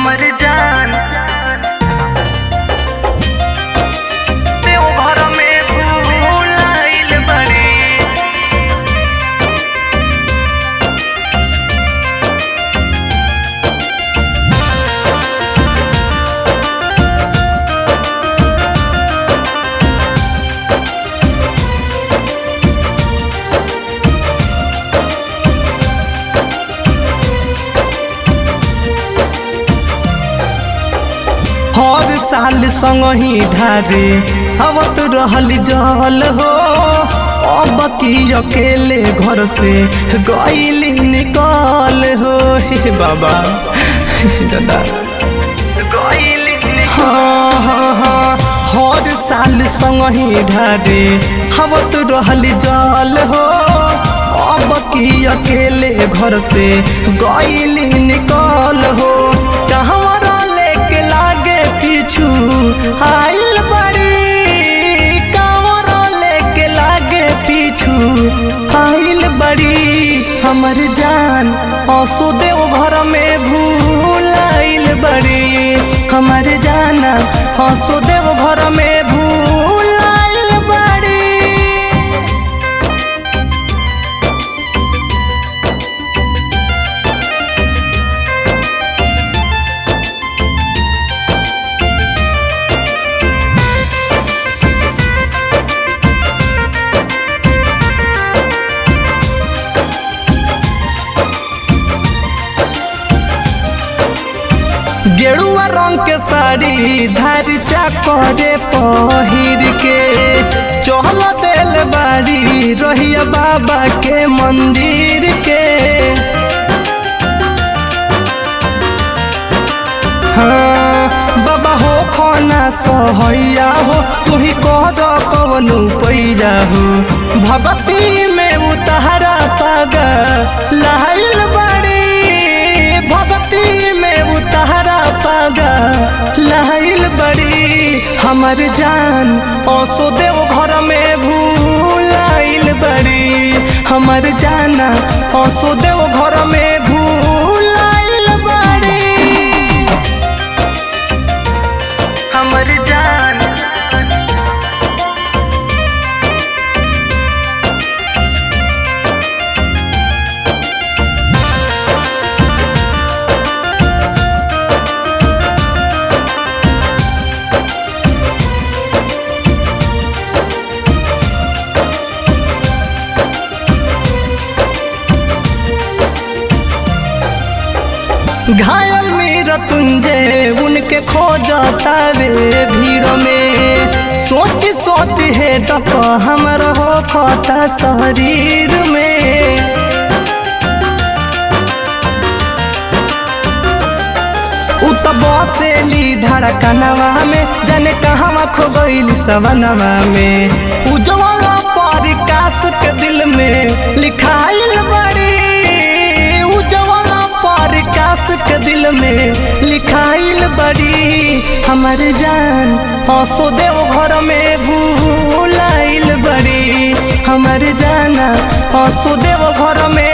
हमर जान देव घर में भूलाइल बड़ी। हर साल संग ही ढारे आवत रहल जल हो, अब की अकेले घर से गईली निकल हो। हे बाबा दादा गईली हाँ हाँ हाँ, हर साल संग ही ढारे आवत रहल जल हो, अब की अकेले घर से गईली निकल हो। कहवरा लेके लागे पीछू आइल बड़ी, कांवरा लेके लागे पीछू आइल बड़ी। हमर जान असुदेव घर में भूलाइल बड़ी, हमर जाना असुदेव घर में भूलाइल बड़ी। गेरुआ रंग के साड़ी धारी चाकरे पहिर के चहल दिल बाड़ी रहिया बाबा के मंदिर के। हाँ बाबा हो खाना सहैया हो, तू ही कह दो कौन पैया हो। भगती में उतारा पागा लाइल बड़ी, भगती में उतारा पागा लाइल बड़ी। हमर जान असुदेव घर में भूलाइल बड़ी, हमर जाना असुदेव घर में भूलाइल बड़ी। हमर जान घायल मेरा तुंजे उनके खोजता वे भीड़ में। सोच सोच है तक हमर हो खाता शरीर में। उत बसेली धड़कनवा में, जाने कहवा खो गइल सवनवा में। उज्जवला प्रकाश के दिल में लिखाइल बड़ी, प्रकाश के दिल में लिखाइल बड़ी। हमर जान असुदेव घर में भूलाइल बड़ी, हमर जाना असुदेव घर में